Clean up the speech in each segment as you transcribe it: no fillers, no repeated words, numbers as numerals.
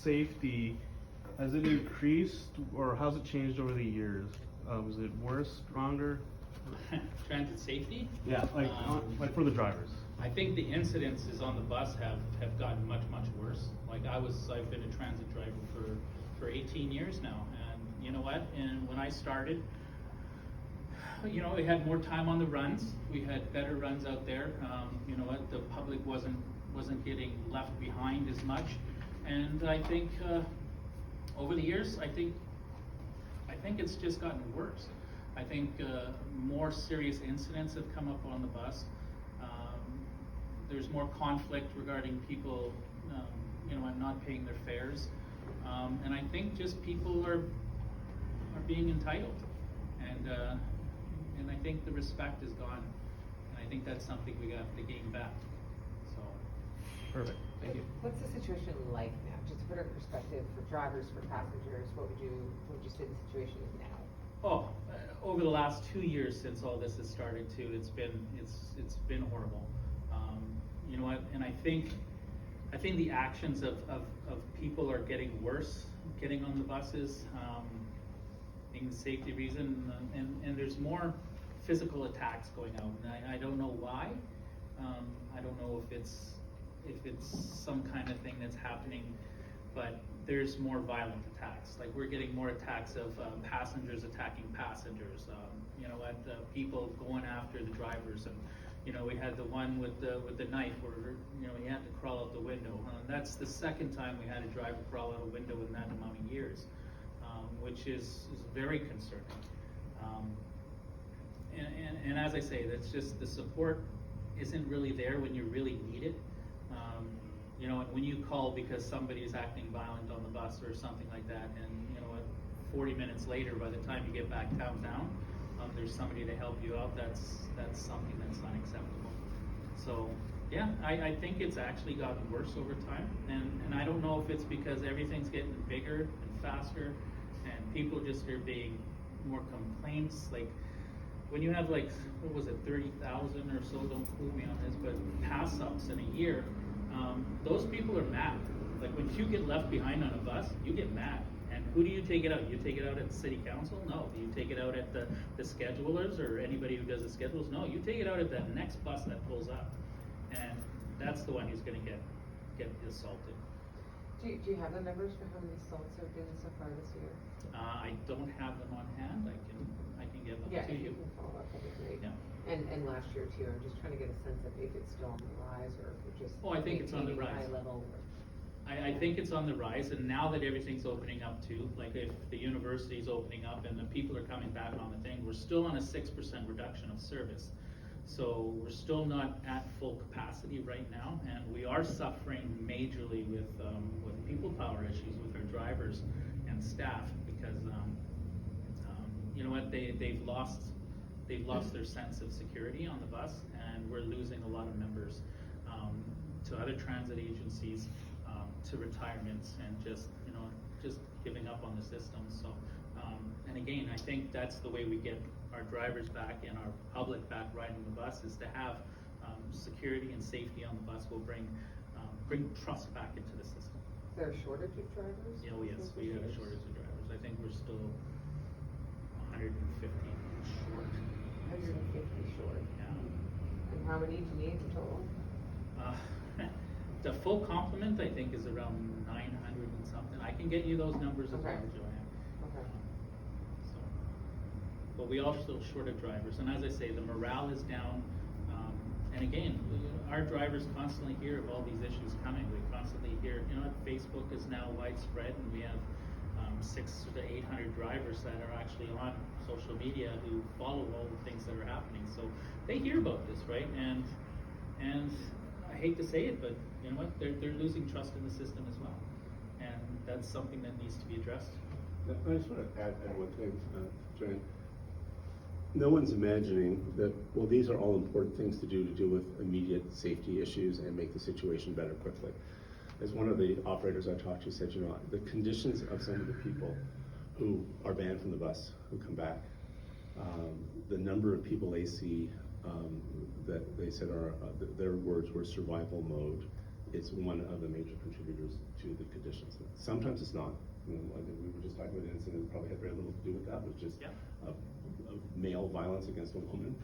Safety, has it increased or how's it changed over the years? Is it worse, stronger? Transit safety? Yeah, like for the drivers. I think the incidences on the bus have gotten much worse. Like I've been a transit driver for 18 years now, and you know what? And when I started, you know, we had more time on the runs. We had better runs out there. You know what? The public wasn't getting left behind as much, and I think over the years, I think it's just gotten worse. I think more serious incidents have come up on the bus. There's more conflict regarding people, you know, not paying their fares, and I think just people are being entitled, and I think the respect is gone, and I think that's something we have to gain back. So, Perfect. Thank you. What's the situation like now? Just to put it in perspective for drivers, for passengers, what would you say the situation is now? oh, over the last 2 years since all this has started too, it's been horrible. You know what? And I think the actions of people are getting worse, getting on the buses, being the safety reason, and there's more physical attacks going out, and I don't know why. I don't know if it's some kind of thing that's happening, but there's more violent attacks. Like we're getting more attacks of passengers attacking passengers. You know what? People going after the drivers, and you know we had the one with the knife where you know he had to crawl out the window. That's the second time we had a driver crawl out a window in that amount of years, which is very concerning. And as I say, that's just the support isn't really there when you really need it. You know, when you call because somebody is acting violent on the bus or something like that, and you know, 40 minutes later, by the time you get back downtown, there's somebody to help you out. That's something that's unacceptable. So yeah, I think it's actually gotten worse over time, and I don't know if it's because everything's getting bigger and faster, and people just are being more complaints. Like when you have like, what was it, 30,000 or so, don't quote me on this, but pass-ups in a year, those people are mad. Like when you get left behind on a bus, you get mad. And who do you take it out? You take it out at the city council? No. Do you take it out at the schedulers or anybody who does the schedules? No. You take it out at that next bus that pulls up. And that's the one who's gonna get assaulted. Do you have the numbers for how many assaults have been so far this year? I don't have them on hand. I can give them to If you. you can follow up, that'd be great. Yeah. And last year too, I'm just trying to get a sense of if it's still on the rise or if it's just Oh, I think it's on the maintaining rise. high level. I think it's on the rise, and now that everything's opening up too, like if the university's opening up and the people are coming back on the thing, we're still on a 6% reduction of service. So we're still not at full capacity right now, and we are suffering majorly with people power issues with our drivers and staff because you know what, they've lost their sense of security on the bus, and we're losing a lot of members to other transit agencies, to retirements, and just giving up on the system. So and again, I think that's the way we get our drivers back and our public back riding the bus, is to have security and safety on the bus will bring trust back into the system. Is there a shortage of drivers? Oh yes, we have a shortage of drivers. I think we're still 150 short. 150 short. Yeah. And how many do you need in total? The full complement, I think, is around 900 and something. I can get you those numbers as Okay. well, Joanne. Okay. So, but we are still short of drivers, and as I say, the morale is down. And again, our drivers constantly hear of all these issues coming. We constantly hear, you know, Facebook is now widespread, and we have 600 to 800 drivers that are actually on social media who follow all the things that are happening. So they hear about this, right? And I hate to say it, but you know what? They're losing trust in the system as well, and that's something that needs to be addressed. I just want to add one thing, Jen. No one's imagining that, well, these are all important things to deal with immediate safety issues and make the situation better quickly. As one of the operators I talked to said, you know, the conditions of some of the people who are banned from the bus, who come back, the number of people they see that they said are, their words were survival mode, it's one of the major contributors to the conditions. Sometimes it's not. You know, I think we were just talking about an incident that probably had very little to do with that, was just of male violence against a woman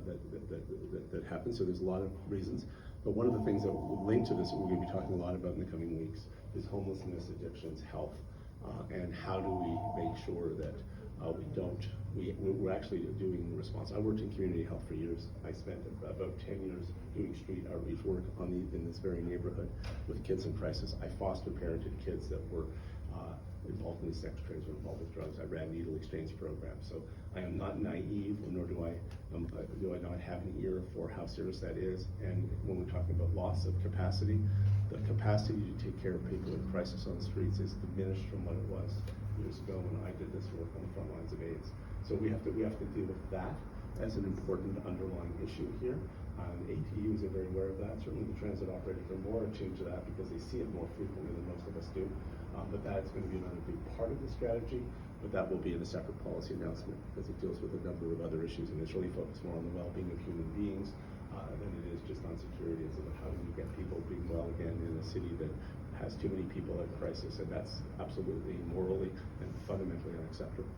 that happens. So there's a lot of reasons. But one of the things that will link to this that we're going to be talking a lot about in the coming weeks is homelessness, addictions, health, and how do we make sure that we're actually doing response. I worked in community health for years. I spent about 10 years doing street outreach work in this very neighborhood with kids in crisis. I foster parented kids that were involved in these sex trades or involved with drugs. I ran needle exchange programs. So I am not naive, nor do I not have an ear for how serious that is. And when we're talking about loss of capacity, the capacity to take care of people in crisis on the streets is diminished from what it was years ago when I did this work on the front lines of AIDS. So we have to deal with that as an important underlying issue here. ATUs are very aware of that. Certainly the transit operators are more attuned to that because they see it more frequently than most of us do. But that's going to be another big part of the strategy, but that will be in a separate policy announcement because it deals with a number of other issues and it's really focused more on the well-being of human beings than it is just on security. It's about how do we get people being well again in a city that has too many people at crisis, and that's absolutely morally and fundamentally unacceptable.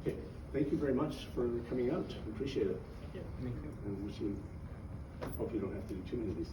Okay, thank you very much for coming out. Appreciate it. Yeah. Thank you. And hope you don't have to do too many of these.